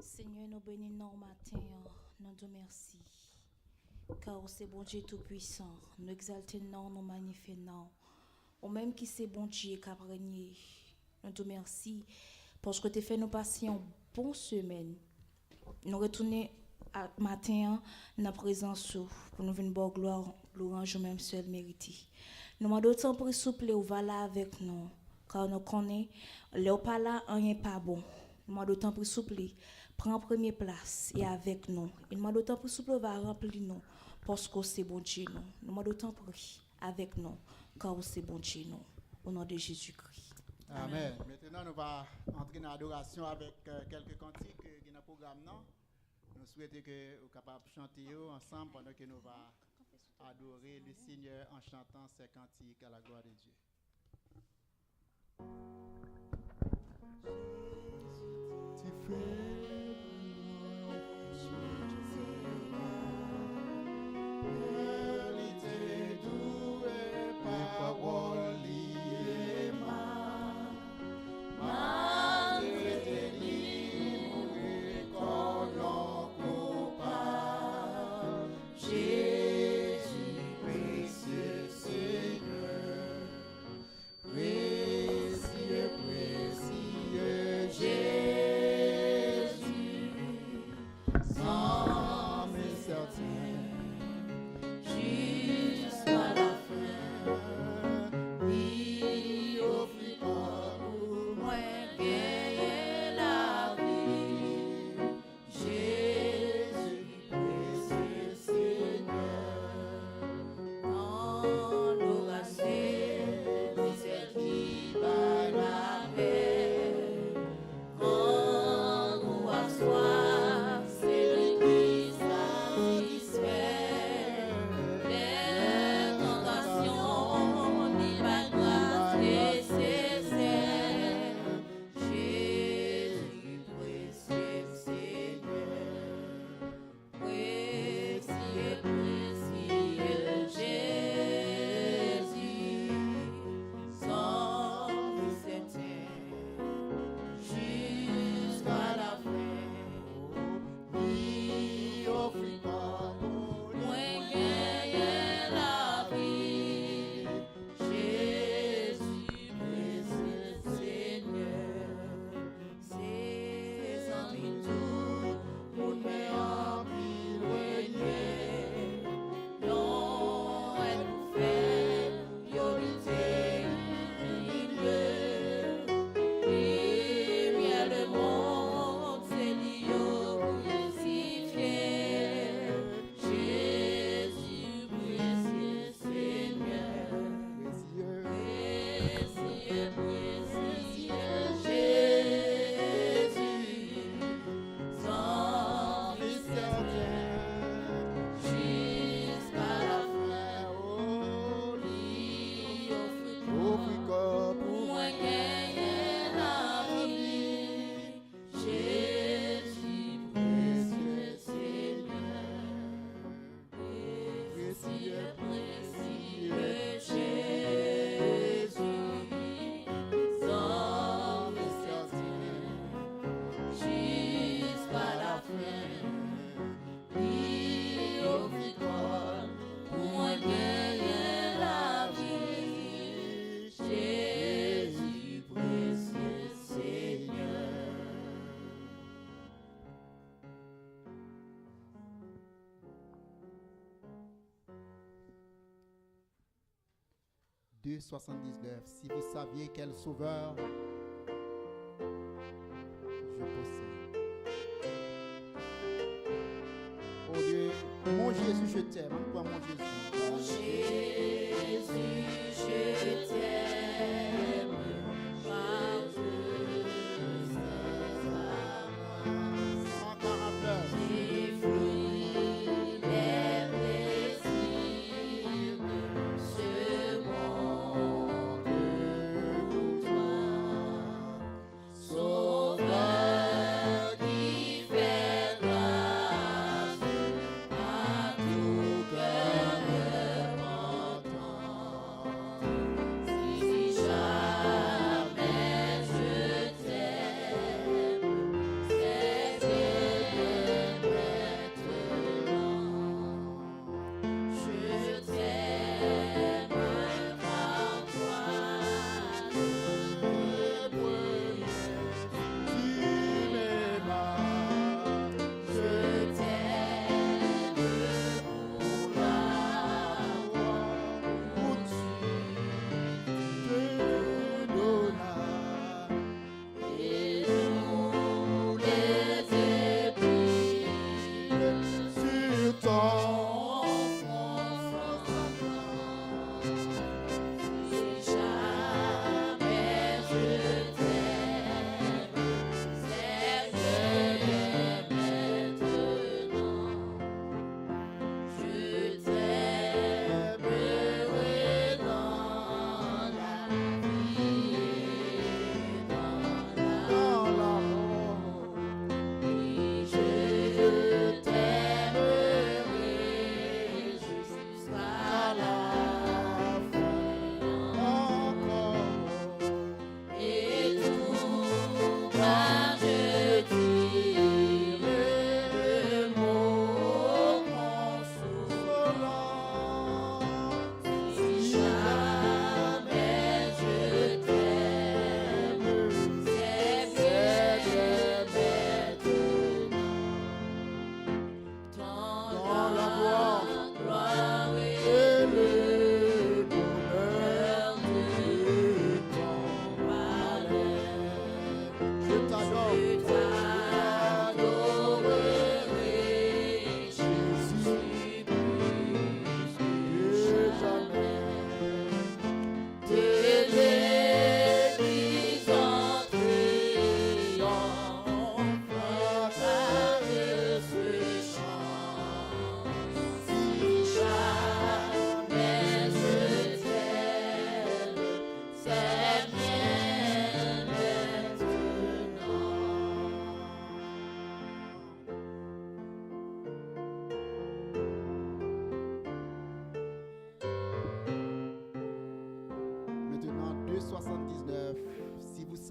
Seigneur, nous bénissons matin, nous te merci. Car c'est bon Dieu tout-puissant, nous exaltons, nous magnifions. Ou même qui c'est bon Dieu qui a régné, nous te merci parce que tu as fait nous passer une bonne semaine. Nous retournons matin dans la présence pour nous venir bonne gloire, louange même seul mérité. Nous demandons d'autant pour souple ou va là avec nous, car nous connaissons, le pas là, rien pas bon. Nous demandons d'autant pour souple, prends première place et avec nous. Nous demandons d'autant pour souple va remplir nous, parce que c'est bon Dieu nous. Nous demandons d'autant pour avec nous, car c'est bon Dieu nous. Au nom de Jésus-Christ. Amen. Maintenant, nous allons entrer dans l'adoration avec quelques cantiques qui sont dans le programme. Nous souhaitons que vous soyez capables de chanter ensemble pendant que nous allons adorer le Seigneur en chantant ces cantiques à la gloire de Dieu. Tu fais Deux 79. Si vous saviez quel sauveur je possède. Oh Dieu, mon Jésus, je t'aime. Pourquoi mon Jésus? Mon Jésus, je t'aime. Parce que c'est à moi. Encore un peu. J'ai fui les plaisirs de ce monde pour toi. Sauveur qui fait grâce à tout cœur repentant. Si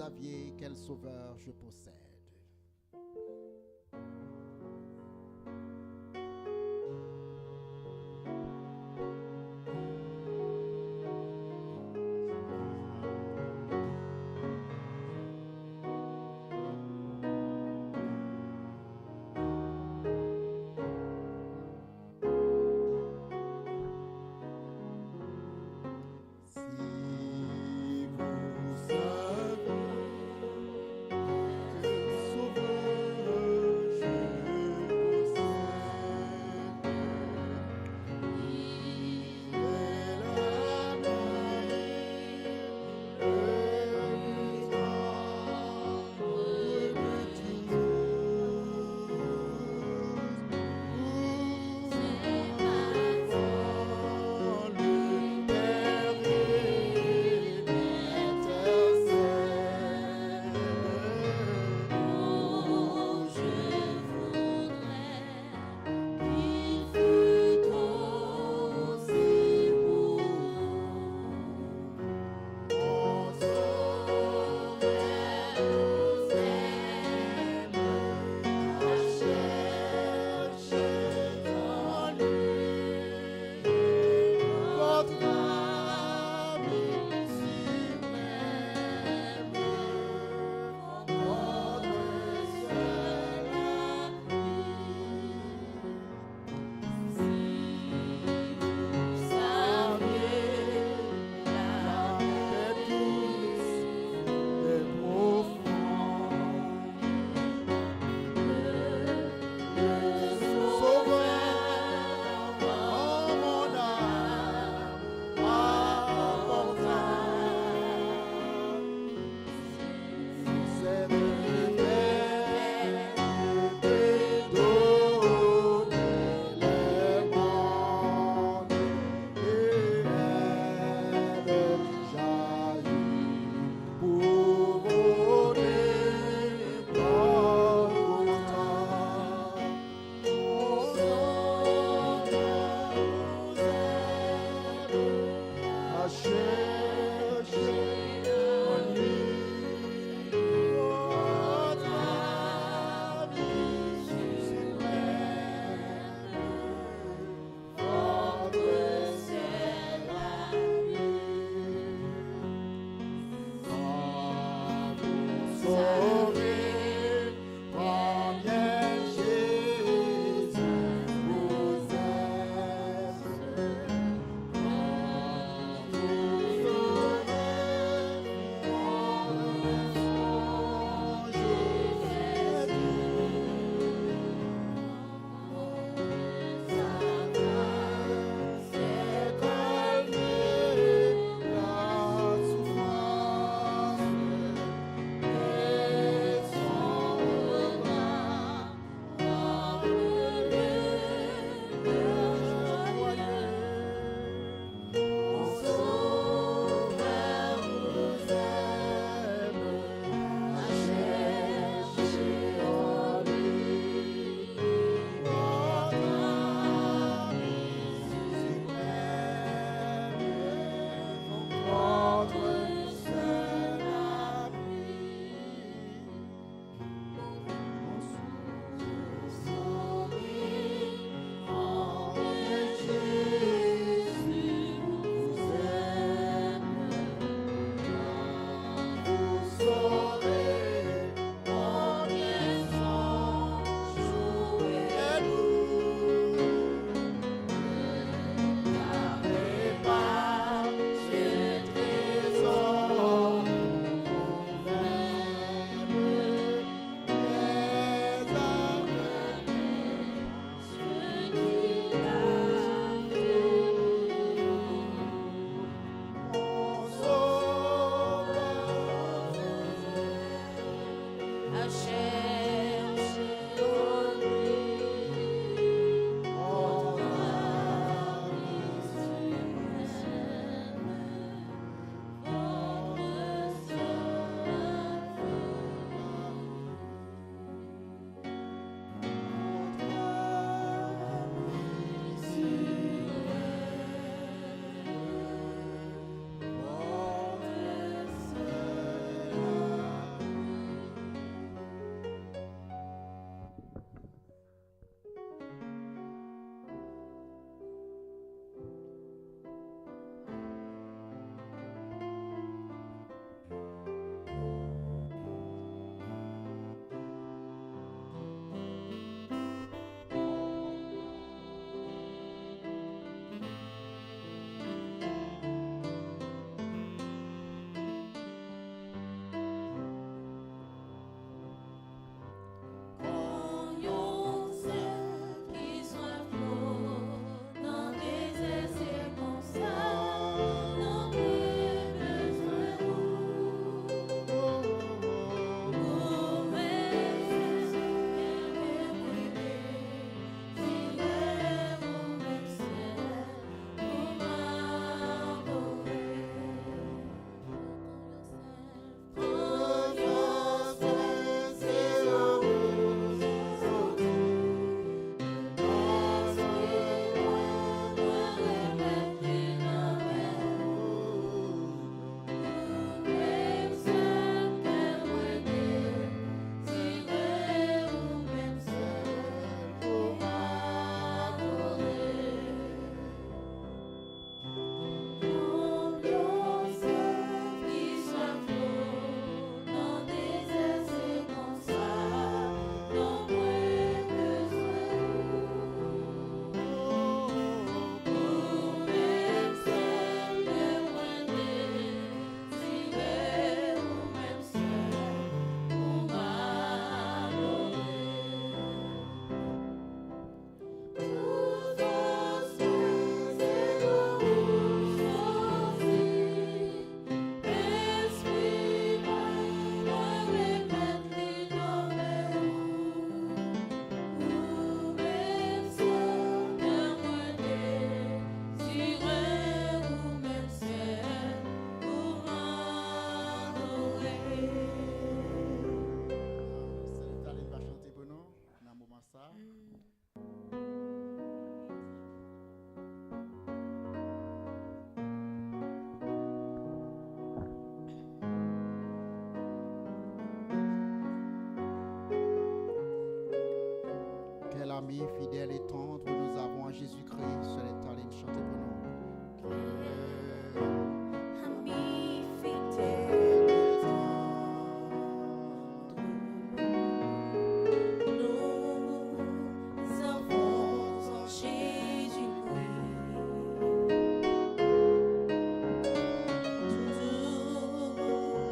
saviez quel sauveur je possède. Si vous savez ami, fidèle et tendre, nous avons en Jésus-Christ. Sur les temps, il chante pour nous. Ami fidèle et tendre, nous avons en Jésus-Christ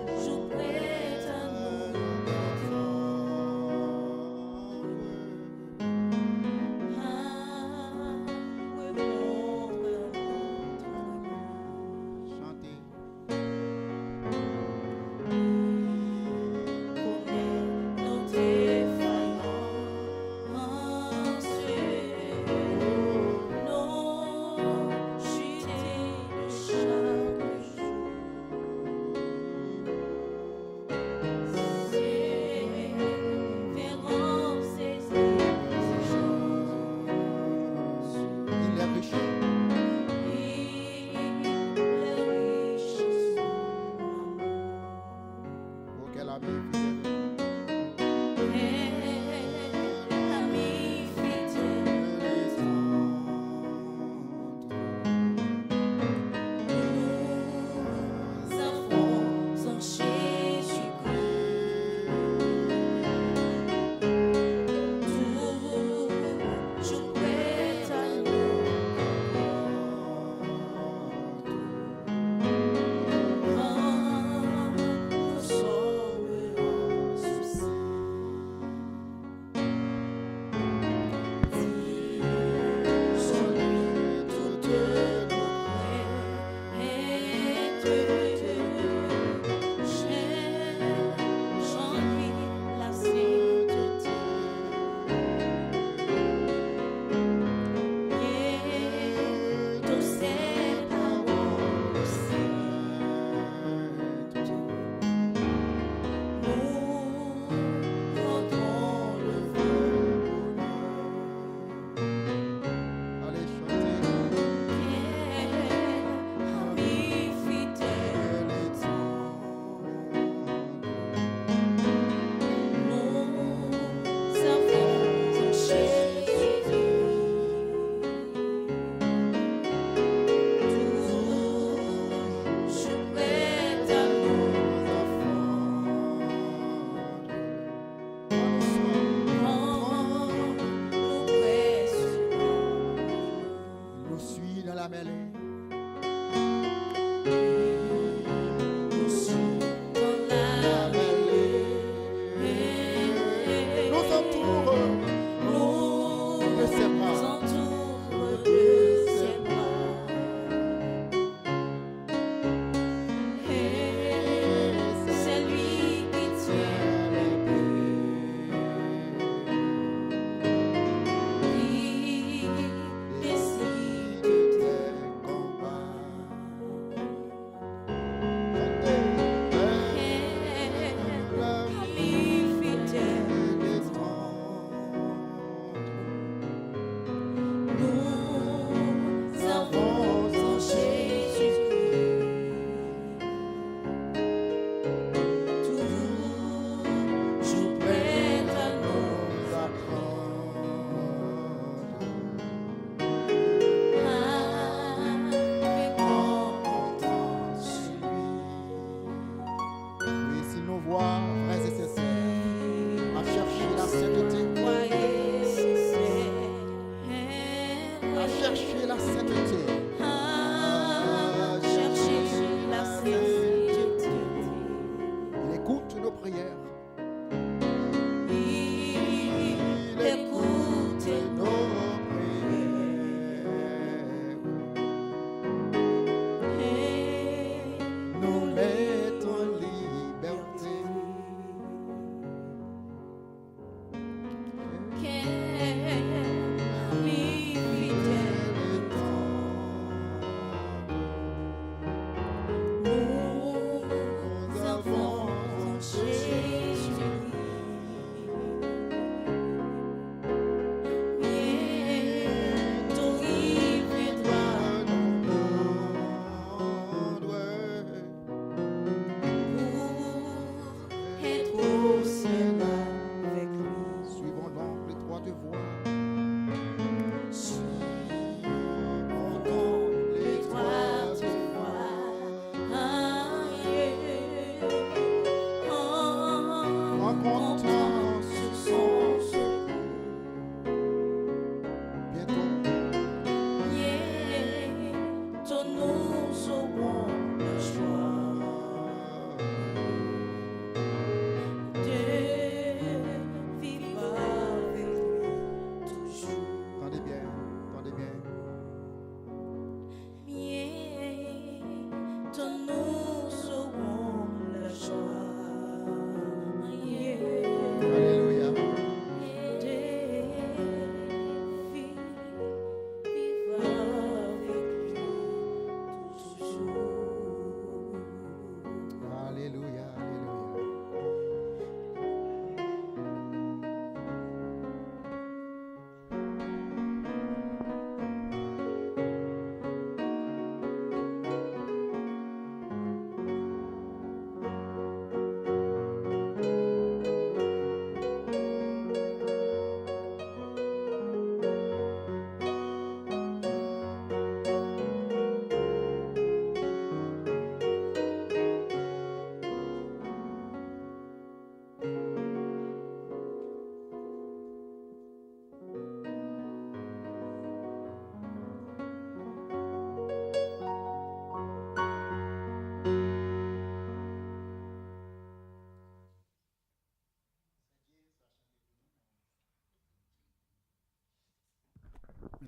toujours prêt à nous défendre.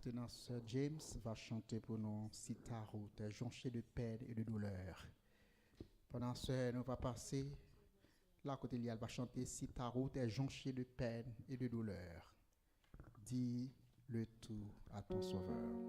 Maintenant, Sir James va chanter pour nous Si ta route est jonchée de peine et de douleur. Pendant ce, nous va passer, là côté il va chanter Si ta route est jonchée de peine et de douleur. Dis le tout à ton sauveur.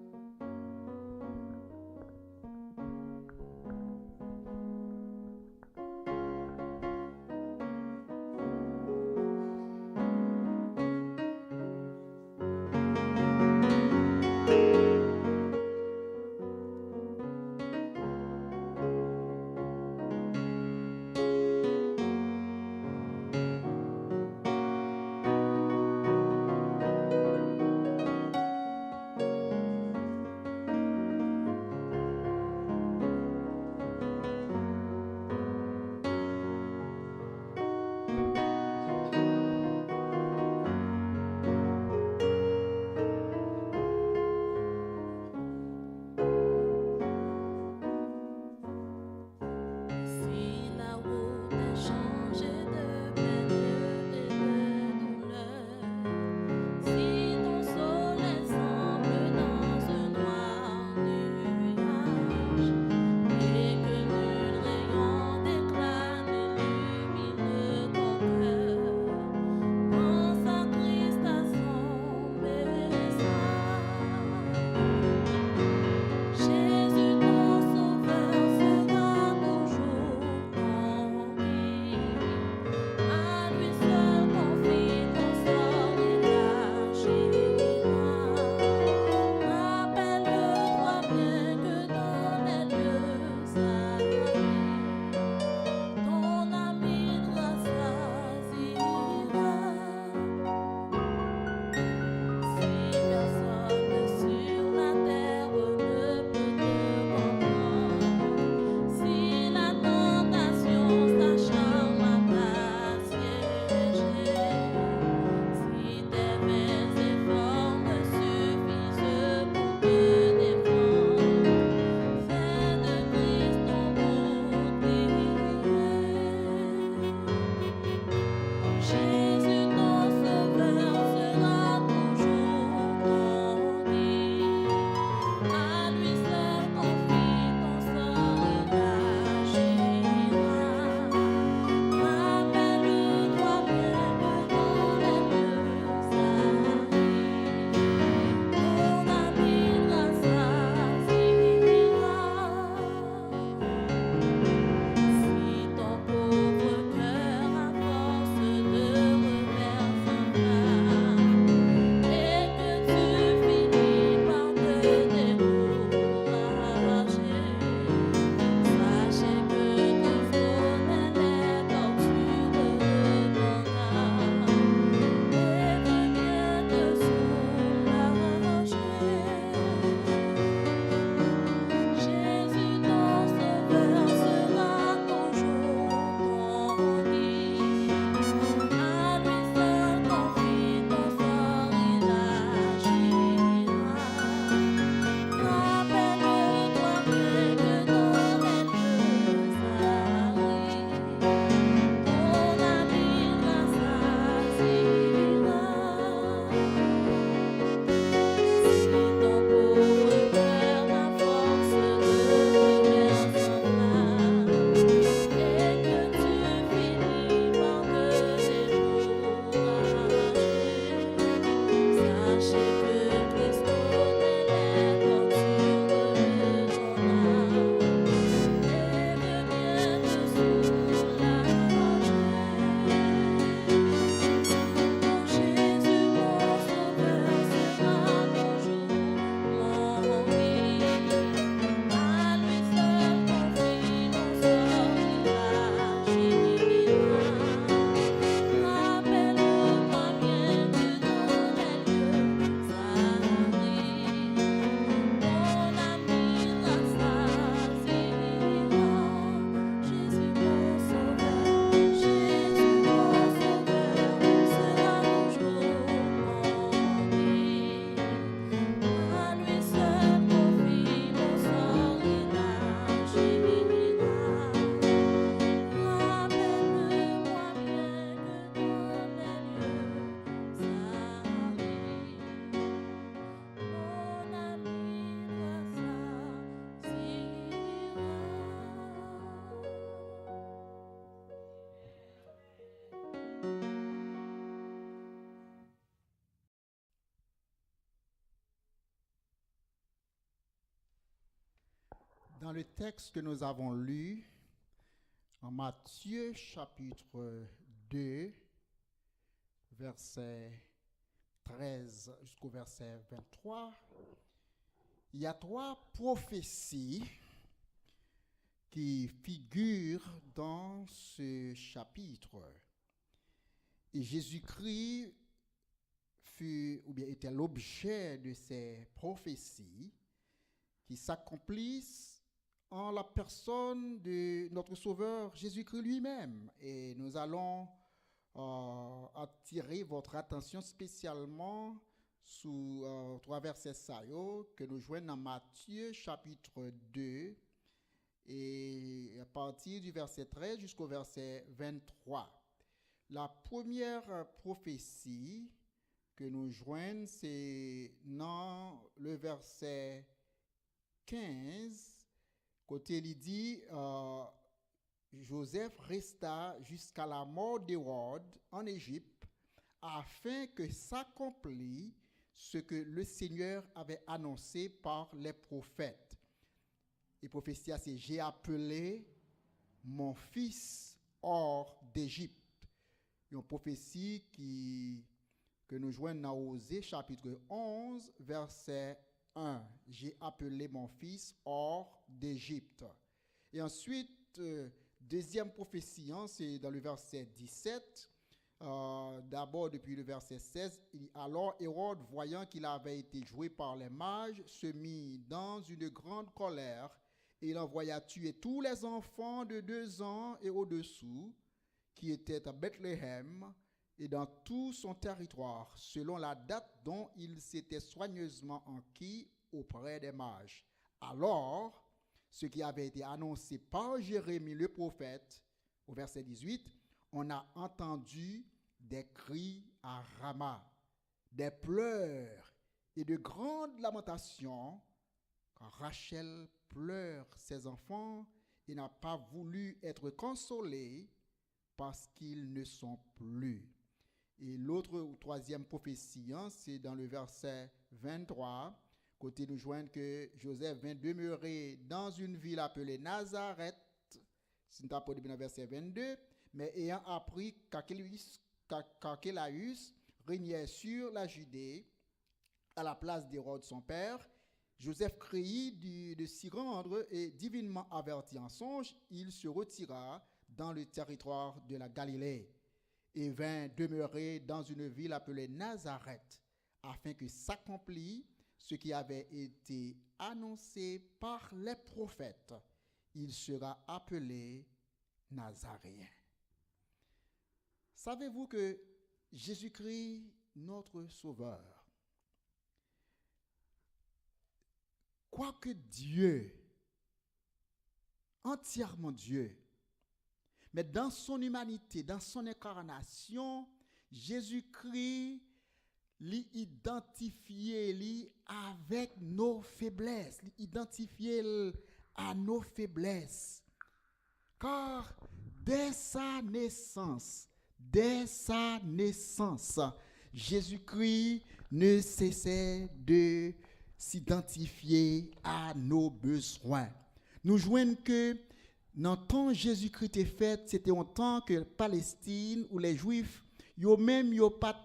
Dans le texte que nous avons lu, en Matthieu chapitre 2, verset 13 jusqu'au verset 23, il y a 3 prophéties qui figurent dans ce chapitre. Et Jésus-Christ était l'objet de ces prophéties qui s'accomplissent en la personne de notre Sauveur Jésus-Christ lui-même. Et nous allons attirer votre attention spécialement sous 3 versets que nous joignons dans Matthieu chapitre 2 et à partir du verset 13 jusqu'au verset 23. La première prophétie que nous joignons, c'est dans le verset 15, côté il dit Joseph resta jusqu'à la mort d'Hérode en Égypte afin que s'accomplisse ce que le Seigneur avait annoncé par les prophètes. Et prophétie, c'est j'ai appelé mon fils hors d'Égypte. Une prophétie que nous joignons dans Osée chapitre 11 verset 1. J'ai appelé mon fils hors d'Égypte. Et ensuite, deuxième prophétie, c'est dans le verset 17. D'abord, depuis le verset 16, alors Hérode, voyant qu'il avait été joué par les mages, se mit dans une grande colère et il envoya tuer tous les enfants de 2 ans et au-dessous qui étaient à Bethléem et dans tout son territoire, selon la date dont il s'était soigneusement enquis auprès des mages. Alors, ce qui avait été annoncé par Jérémie le prophète, au verset 18, on a entendu des cris à Rama, des pleurs et de grandes lamentations, quand Rachel pleure ses enfants et n'a pas voulu être consolée parce qu'ils ne sont plus. Et l'autre ou troisième prophétie, c'est dans le verset 23, côté nous joignent que Joseph vint demeurer dans une ville appelée Nazareth, c'est dans le verset 22, mais ayant appris qu'Archélaüs régnait sur la Judée à la place d'Hérode son père, Joseph craignit de s'y rendre et divinement averti en songe, il se retira dans le territoire de la Galilée et vint demeurer dans une ville appelée Nazareth, afin que s'accomplisse ce qui avait été annoncé par les prophètes. Il sera appelé Nazaréen. Savez-vous que Jésus-Christ, notre Sauveur, quoique Dieu, entièrement Dieu, mais dans son humanité, dans son incarnation, Jésus-Christ l'identifié avec nos faiblesses, l'identifié à nos faiblesses. Car dès sa naissance, Jésus-Christ ne cessait de s'identifier à nos besoins. Nous joignons que dans le temps Jésus-Christ est fait, c'était un temps que Palestine ou les Juifs, yo même yo pas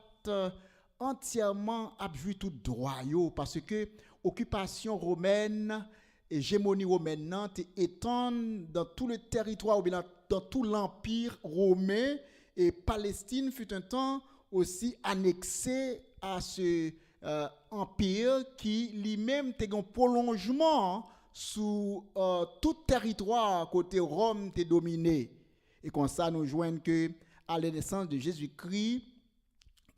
entièrement abjoué tout droit parce que occupation romaine, hégémonie romaine étend dans tout le territoire ou bien dans tout l'empire romain, et Palestine fut un temps aussi annexée à ce empire qui lui-même était un prolongement sous tout territoire côté Rome était dominé. Et comme ça nous joignons que à la naissance de Jésus-Christ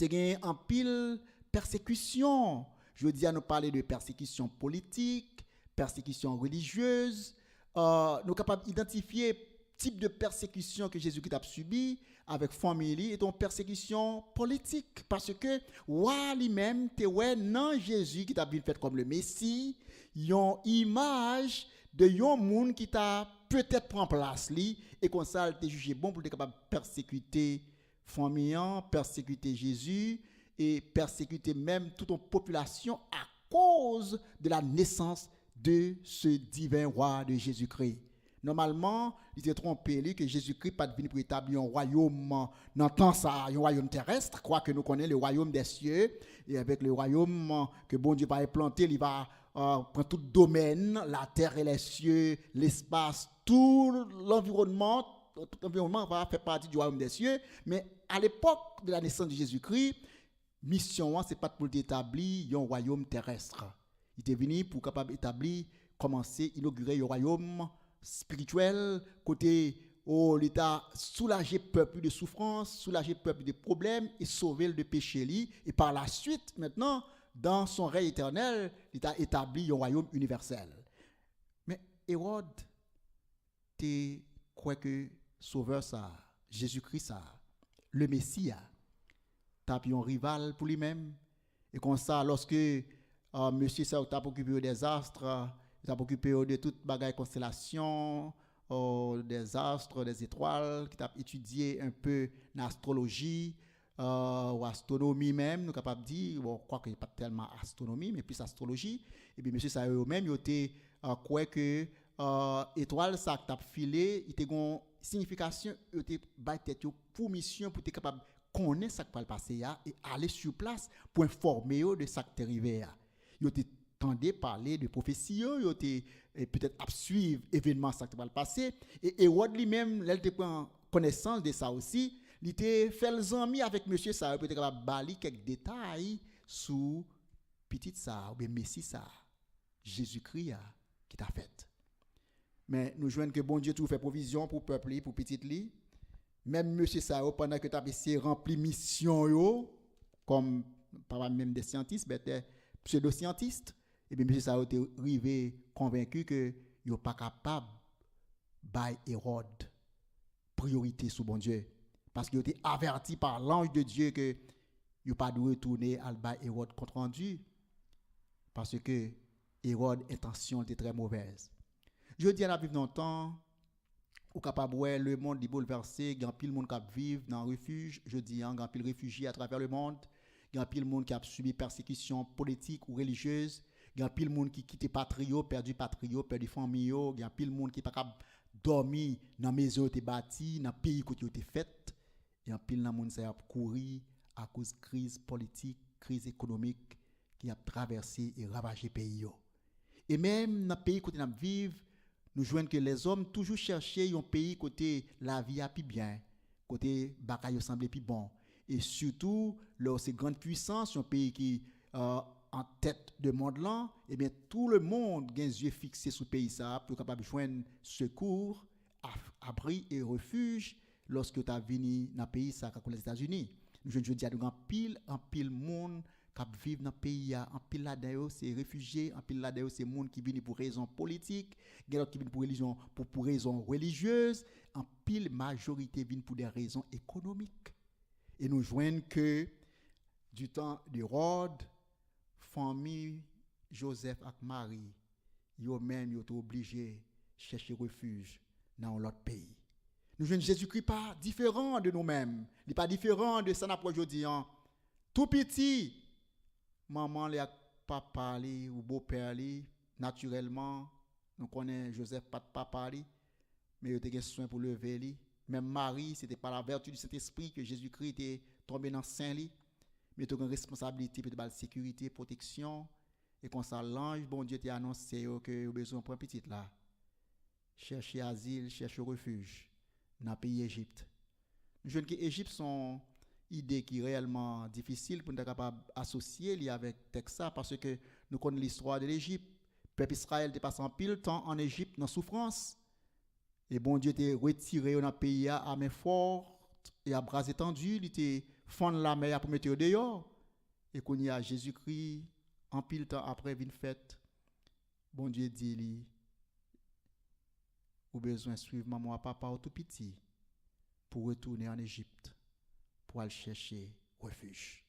il y a un pile persécution. Je veux dire, nous parler de persécution politique, persécution religieuse. Nous sommes capables d'identifier le type de persécution que Jésus-Christ a subi avec famille et une persécution politique. Parce que, lui-même, non Jésus qui a bien fait comme le Messie, il y a une image de un monde qui t'a peut-être pris en place et comme ça, il a jugé bon pour être capable de persécuter famille, persécuter Jésus et persécuter même toute une population à cause de la naissance de ce divin roi de Jésus-Christ. Normalement, il était trompé lui que Jésus-Christ pas venu pour établir un royaume dans temps ça, un royaume terrestre, quoi que nous connaissons le royaume des cieux, et avec le royaume que bon Dieu va implanter, il va prendre tout domaine, la terre et les cieux, l'espace, tout l'environnement va faire partie du royaume des cieux. Mais à l'époque de la naissance de Jésus-Christ, mission c'est pas pour établir un royaume terrestre. Il était venu pour capable établir, commencer, inaugurer un royaume spirituel, côté l'État soulager peuple de souffrance, soulager peuple de problèmes et sauver le de péché. Et par la suite, maintenant, dans son règne éternel, l'État établit un royaume universel. Mais Hérode, tu crois que Sauveur ça, Jésus-Christ ça, le Messie, t'as un rival pour lui-même. Et comme ça, lorsque monsieur ça t'a occupé des astres, il t'a occupé de toute bagaille constellation, des astres, des étoiles, qui t'a étudié un peu l'astrologie, ou astronomie même, nous capable de dire, bon, quoi qu'il n'y a pas tellement astronomie, mais plus astrologie. Et puis monsieur ça eux-mêmes, il était quoi que étoile ça t'a filé, il était une signification, il était tête pour mission pour être capable de connaître ce qui va passer et aller sur place pour informer de ce qui est arrivé. Il était tendu parler de prophétie, il était peut-être à suivre événements qui va passer. Et Hérode lui-même, il était prend connaissance de ça aussi. Il était fait les amis avec monsieur ça, peut-être capable de balayer quelques détails sur petit ça ou bien Messie ça, Jésus-Christ qui t'a fait. Mais nous jouons que bon Dieu tout fait provision pour peuple, pour petit li. Même monsieur ça pendant que tu as essayé remplir mission yo comme pas même des scientifiques mais des pseudo-scientistes et bien monsieur ça a été arrivé convaincu que yo pas capable by Hérode priorité sur bon Dieu parce qu'il était averti par l'ange de Dieu que yo pas dû retourner à by Hérode compte rendu parce que Hérode intention était très mauvaise. Je dis à la vivre dans le temps ou capable ouais le monde est bouleversé, il y a pile monde qui vivent dans refuge, je dis il y a pile réfugiés à travers le monde, il y a pile monde qui a subi persécution politique ou religieuse, il y a pile monde qui quitté patrio, perdu famille, il y a pile monde qui pas capable dormir dans maison qui bâti, dans pays qui été fait, il y a pile monde qui a couru à cause de crise politique, crise économique qui a traversé et ravagé pays. Et même dans pays où nous vivons, nous joignons que les hommes toujours chercher un pays côté la vie a plus bien, côté bagaille semble plus bon. Et surtout, lors ces grandes puissances, un pays qui en tête de monde là, et bien tout le monde a les yeux fixés sur le pays ça pour capable joindre secours, abri et refuge lorsque tu as venu dans le pays ça comme les États-Unis. Je dis à nous en pile monde qui vivent dans le pays, en pile là-dedans, c'est réfugiés, en pile là-dedans, c'est monde qui viennent pour raisons politiques, qui viennent pour raisons religieuses, en pile majorité viennent pour des raisons économiques. Et nous joignons que du temps d'Hérode, famille Joseph et Marie, eux-mêmes ils étaient obligés de chercher refuge dans l'autre pays. Nous joignons Jésus-Christ pas différent de nous-mêmes, il n'est pas différent de ça aujourd'hui. Tout petit, maman, les papa, ou beau-père, naturellement, nous connaissons Joseph, pas de papa, mais il était soin pour lever. Même Marie, ce n'était pas la vertu du Saint-Esprit que Jésus-Christ était tombé dans le sein, mais il était une responsabilité pour la sécurité, protection. Et quand ça, l'ange, bon Dieu t'a annoncé que vous avez besoin d'un petit là. Chercher asile, chercher refuge dans le pays d'Égypte. Nous voyons que l'Égypte sont idée qui est réellement difficile pour nous être capable d'associer avec Texas parce que nous connaissons l'histoire de l'Égypte. Le peuple Israël était passé en pile temps en Égypte dans souffrance. Et bon Dieu était retiré dans le pays à main forte et à bras étendus. Il était fendre la mer pour mettre dehors. Et qu'on y a Jésus-Christ en pile temps après une fête. Bon Dieu dit, vous avez besoin de suivre maman et papa au tout petit pour retourner en Égypte. Pour aller chercher refuge.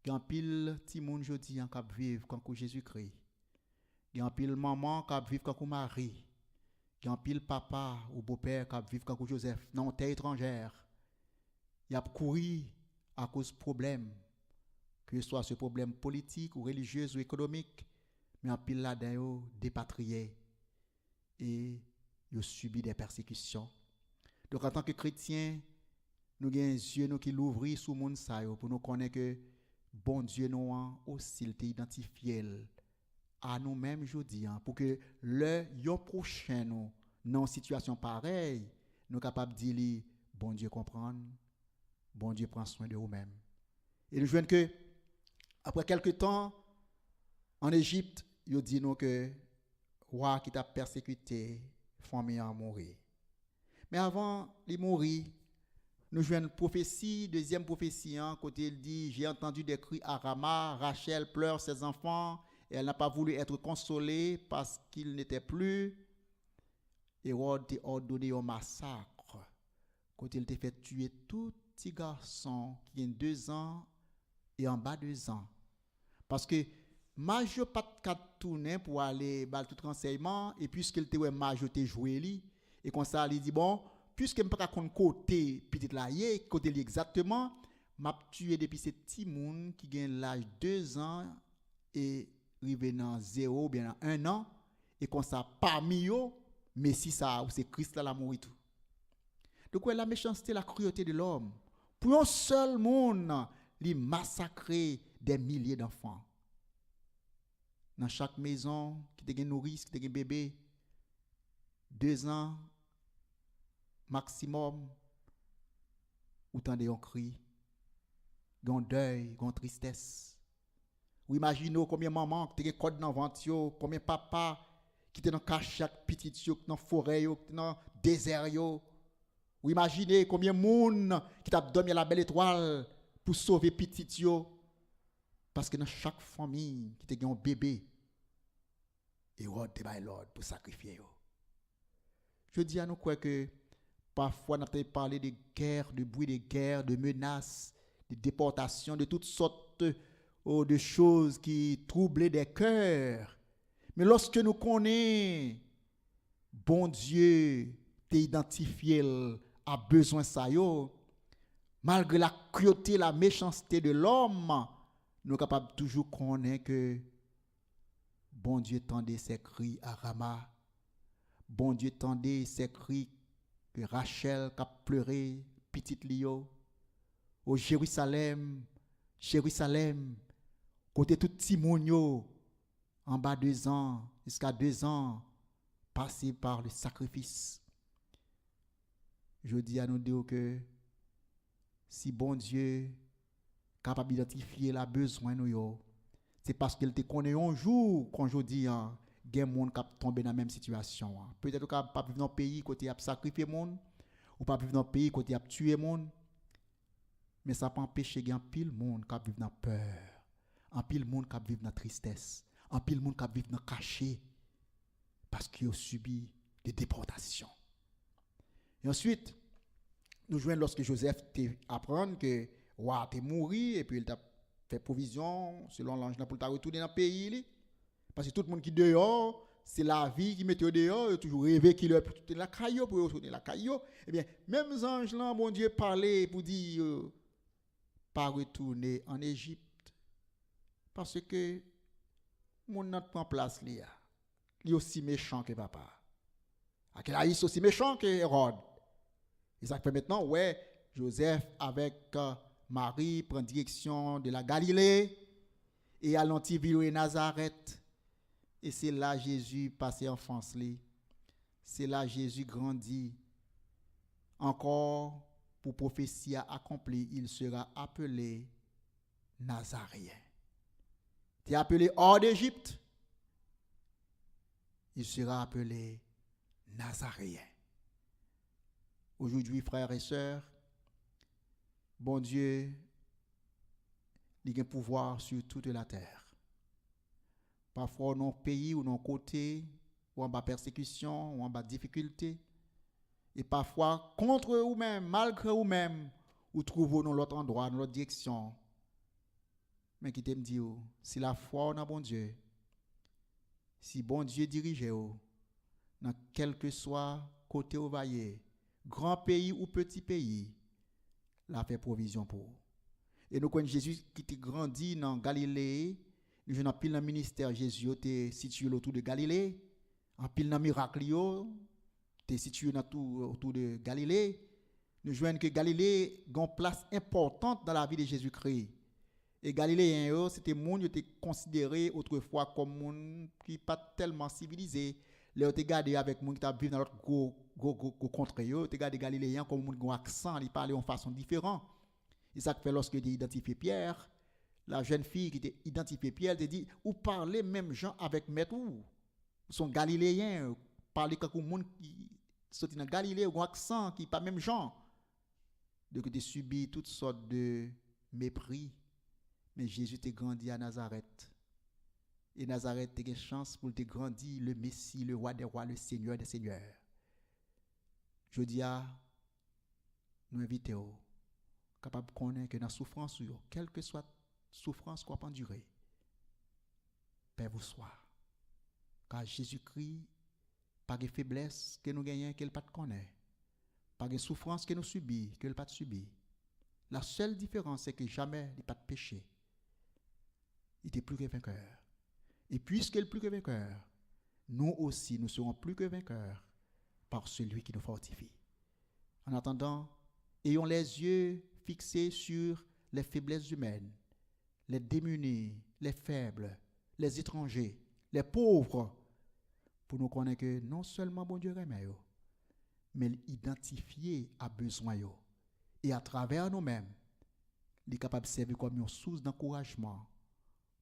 Il y a un pile petit monde jodi en cap vivre comme Jésus-Christ. Il y a un pile maman qui vivre comme Marie. Il y a un pile papa ou beau-père qui vivre comme Joseph dans une terre étrangère. Il y a couru à cause de problèmes, que ce soit ce problème politique ou religieux ou économique, mais en pile là-dedans, yo dépatrié et yo subi des persécutions. Donc en tant que chrétien, nous avons les yeux nous qui l'ouvrent sur le monde pour nous connaître que bon Dieu nous a aussi identifié à nous-mêmes aujourd'hui pour que le yo prochain nous dans une situation pareille, nous capables de dire bon Dieu comprendre, bon Dieu prend soin de vous-même. Et nous voyons que après quelques temps en Égypte, il dit nous que roi qui t'a persécuté, famille a mourir. Mais avant de mourir, nous jouons une prophétie, deuxième prophétie, côté il dit, j'ai entendu des cris à Rama, Rachel pleure ses enfants, et elle n'a pas voulu être consolée parce qu'il n'était plus. Hérode a ordonné un massacre, côté il t'a fait tuer tout petit garçon qui a 2 ans et en bas 2 ans. Parce que major pas de tourner pour aller bal tout renseignement, et puisqu'il était major te joué li, et comme ça il dit bon, puisque je ne peux pas côté petit là côté li exactement, m'a tué depuis ces petits moun qui gagne l'âge 2 ans et rivé dans 0 bien dans 1 an, et comme ça parmi eux mais si ça c'est Christ là la mourir tout. Donc la méchanceté, la cruauté de l'homme pour un seul monde li massacrer des milliers d'enfants. Dans chaque maison qui te gen nourrice, qui te gen bébé 2 ans maximum, ou tendez un cri, un deuil, une tristesse. Ou imaginez combien de maman qui te gen code dans ventre, combien de papa qui te dans cachette petite yo, dans forêt yo, dans désert yo. Ou imaginez combien de monde qui t'a dormi à la belle étoile pour sauver petit yo. Parce que dans chaque famille qui te gen un bébé, et on te bail l'ordre pour sacrifier yo. Je dis à nous quoi que parfois nous avons parlé de guerre, de bruit de guerre, de menaces, de déportations, de toutes sortes de choses qui troublent des cœurs. Mais lorsque nous connaissons, bon Dieu t'a identifié à besoin ça yo, malgré la cruauté, la méchanceté de l'homme, nous sommes capables toujours connaître que bon Dieu tendait ses cris à Rama. Bon Dieu tendait ses cris que Rachel a pleuré, petite Lio. Au Jérusalem, Jérusalem, côté tout petit moun en bas 2 ans, jusqu'à 2 ans, passé par le sacrifice. Je dis à nous dire que si bon Dieu capable d'identifier la besoin nous, c'est parce qu'il te connaît un jour, quand je dis, il y a des gens qui tombé dans la même situation. Peut-être que pas vivre dans un pays côté a sacrifié monde, ou pas vivre dans un pays côté a tué monde, mais ça peut empêcher un pile monde qui vivre dans peur, un pile monde qui vivre dans tristesse, un pile monde qui vivre dans caché, parce qu'il a subi des déportations. Et ensuite, nous jouons lorsque Joseph apprend que roi est mort et puis il t'a fait provision selon l'ange pour t'a retourner dans le pays. Parce que tout le monde qui dehors, c'est la vie qui met dehors, il a toujours rêvé qu'il a pu retourner la caillou pour retourner la caillou. Eh bien, même les anges là, mon Dieu parlait pour dire pas retourner en Égypte. Parce que mon n'a prend place là. Il est aussi méchant que papa. Akelaïs aussi méchant que Hérode. Et ça fait maintenant, ouais, Joseph avec Marie prend direction de la Galilée et à l'antiville et Nazareth. Et c'est là Jésus passé enfance. C'est là Jésus grandit. Encore pour prophétie accomplie, il sera appelé Nazaréen. Tu es appelé hors d'Égypte, il sera appelé Nazaréen. Aujourd'hui, frères et sœurs, bon Dieu, il a un pouvoir sur toute la terre. Parfois, dans nos pays ou dans nos côtés, ou en bas persécution, ou en bas difficulté, et parfois, contre vous-même, malgré vous-même, vous trouvez dans l'autre endroit, dans l'autre direction. Mais qui t'aime dire, si la foi dans bon Dieu, si bon Dieu dirige vous, dans quel que soit côté où vous voyez, grand pays ou petit pays, la fait provision pour vous. Et nous connaissons Jésus qui a grandi dans Galilée, Nous jouons en pile dans le ministère Jésus était situé autour de Galilée. En pile dans le miracle était situé autour de Galilée. Nous jouons que Galilée a une place importante dans la vie de Jésus-Christ. Et Galiléens, c'était monde qui était considéré autrefois comme monde qui pas tellement civilisé. Là, on regardé avec monde qui vivent dans notre gros contrée, on regardé Galiléens comme monde qui ont un accent, ils parlaient en façon différente. Et ça fait lorsque tu identifié Pierre, la jeune fille qui était identifiée Pierre, elle te dit, ou parlez même gens avec maître ou sont Galiléens, parler comme monde qui sont dans Galilée ou un accent qui pas même gens. Donc tu subi toutes sortes de mépris. Mais Jésus t'a grandi à Nazareth. Et Nazareth t'a une chance pour te grandir le Messie, le roi des rois, le Seigneur des seigneurs. Je dis à nous inviter capable de connaître que dans la souffrance, quelle que soit la souffrance qu'on peut endurer, Père vous soit. Car Jésus-Christ, pas de faiblesse que nous gagnons, qu'il pas de connaît. Pas de souffrance que nous subissons, qu'il pas de subir. La seule différence, c'est que jamais il n'y a pas de péché. Il était plus que vainqueur. Et puisqu'il est plus que vainqueur, nous aussi, nous serons plus que vainqueurs par celui qui nous fortifie. En attendant, ayons les yeux fixés sur les faiblesses humaines, les démunis, les faibles, les étrangers, les pauvres, pour nous connaître que non seulement bon Dieu remet, mais l'identifier à besoin. Et à travers nous-mêmes, il est capable de servir comme une source d'encouragement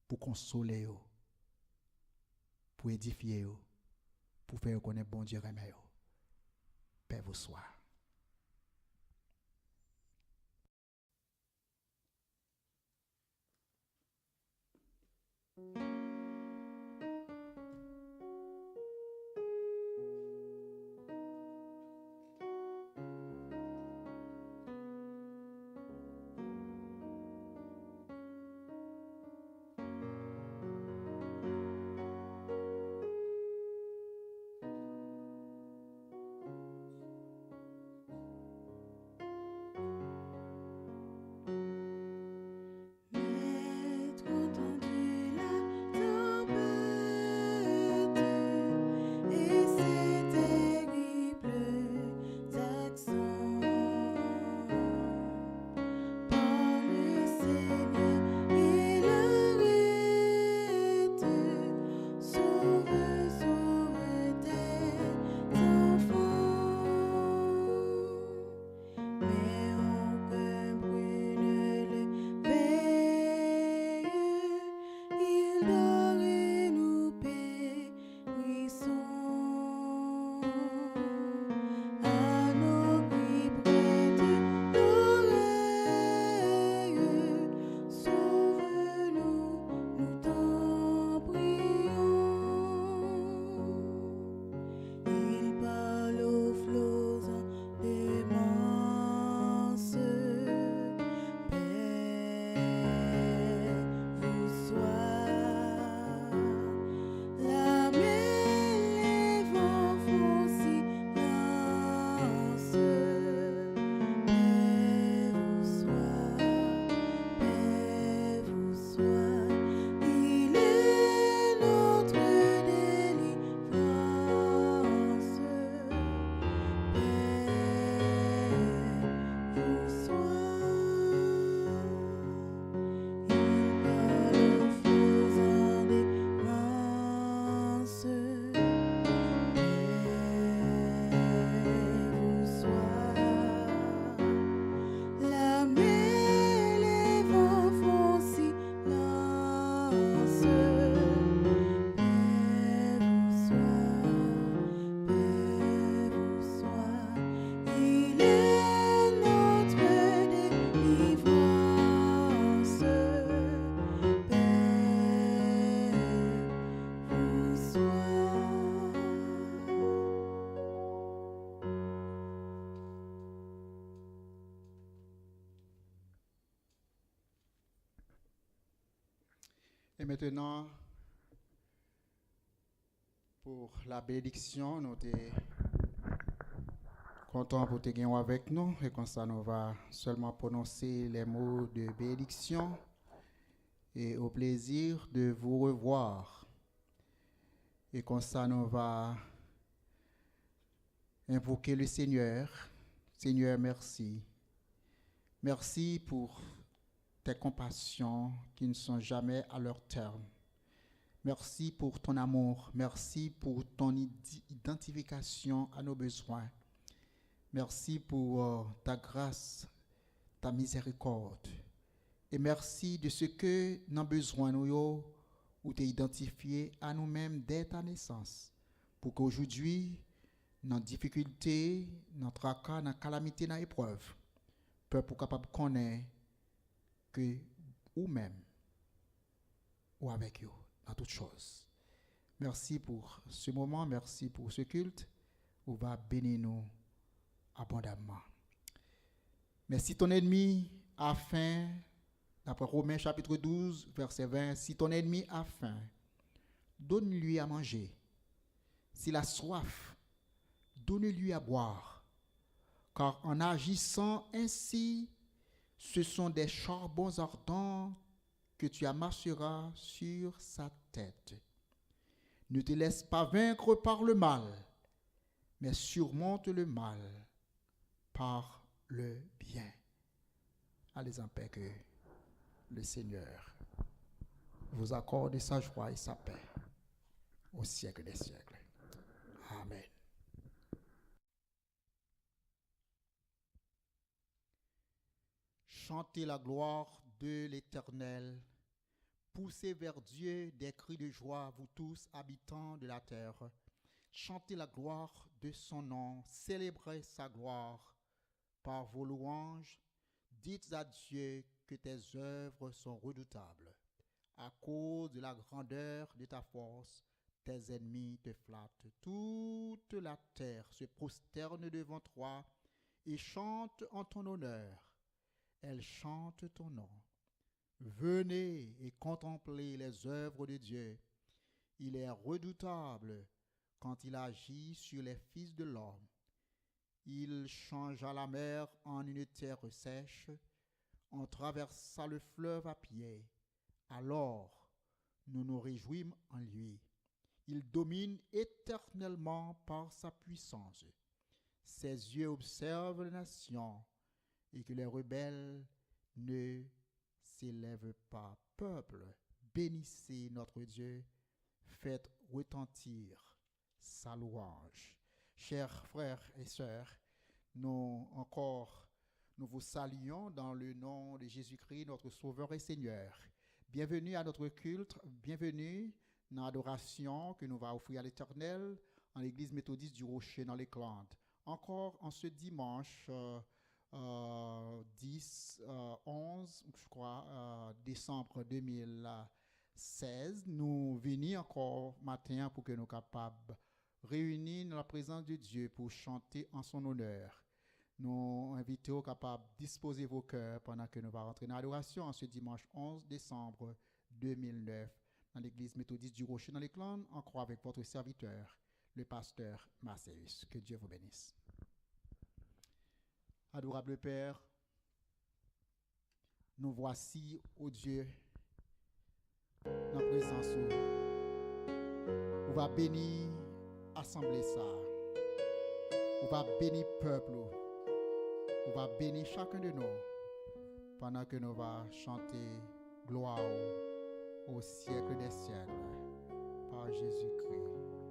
pour consoler, pour édifier, pour faire connaître bon Dieu remet. Père vous soit. Et maintenant, pour la bénédiction, nous sommes contents pour te gagner avec nous. Et comme ça, nous va seulement prononcer les mots de bénédiction. et au plaisir de vous revoir. Et comme ça, nous va invoquer le Seigneur. Seigneur, merci. Merci pour tes compassions qui ne sont jamais à leur terme. Merci pour ton amour. Merci pour ton identification à nos besoins. Merci pour ta grâce, ta miséricorde. Et merci de ce que nous avons besoin, nous, ou t'es identifié à nous-mêmes dès ta naissance. Pour qu'aujourd'hui, dans difficulté, dans tracas, dans calamité, dans épreuve, peuple capable de connaître que ou-même, ou avec eux, dans toutes choses. Merci pour ce moment, merci pour ce culte. Où va bénir nous abondamment. Mais si ton ennemi a faim, d'après Romains chapitre 12, verset 20, si ton ennemi a faim, donne-lui à manger. S'il a soif, donne-lui à boire. Car en agissant ainsi, ce sont des charbons ardents que tu amasseras sur sa tête. Ne te laisse pas vaincre par le mal, mais surmonte le mal par le bien. Allez en paix, que le Seigneur vous accorde sa joie et sa paix au siècle des siècles. Amen. Chantez la gloire de l'Éternel. Poussez vers Dieu des cris de joie, vous tous, habitants de la terre. Chantez la gloire de son nom, célébrez sa gloire par vos louanges. Dites à Dieu que tes œuvres sont redoutables. À cause de la grandeur de ta force, tes ennemis te flattent. Toute la terre se prosterne devant toi et chante en ton honneur. Elle chante ton nom. Venez et contemplez les œuvres de Dieu. Il est redoutable quand il agit sur les fils de l'homme. Il changea la mer en une terre sèche, on traversa le fleuve à pied. Alors, nous nous réjouîmes en lui. Il domine éternellement par sa puissance. Ses yeux observent les nations et que les rebelles ne s'élèvent pas. Peuple, bénissez notre Dieu, faites retentir sa louange. Chers frères et sœurs, nous vous saluons dans le nom de Jésus-Christ, notre Sauveur et Seigneur. Bienvenue à notre culte, bienvenue dans l'adoration que nous va offrir à l'Éternel en l'église méthodiste du Rocher dans les Clandes. Encore en ce dimanche 11, je crois, décembre 2016, nous venons encore matin pour que nous soyons capables réunis dans la présence de Dieu pour chanter en son honneur. Nous invitons capables de disposer vos cœurs pendant que nous allons rentrer dans l'adoration en ce dimanche 11 décembre 2009 dans l'église méthodiste du Rocher dans les Clandes, en croix avec votre serviteur, le pasteur Marcellus. Que Dieu vous bénisse. Adorable Père, nous voici, ô Dieu, dans la présence où on va bénir assemblée ça, on va bénir peuple, on va bénir chacun de nous pendant que nous va chanter gloire au siècle des siècles par Jésus-Christ.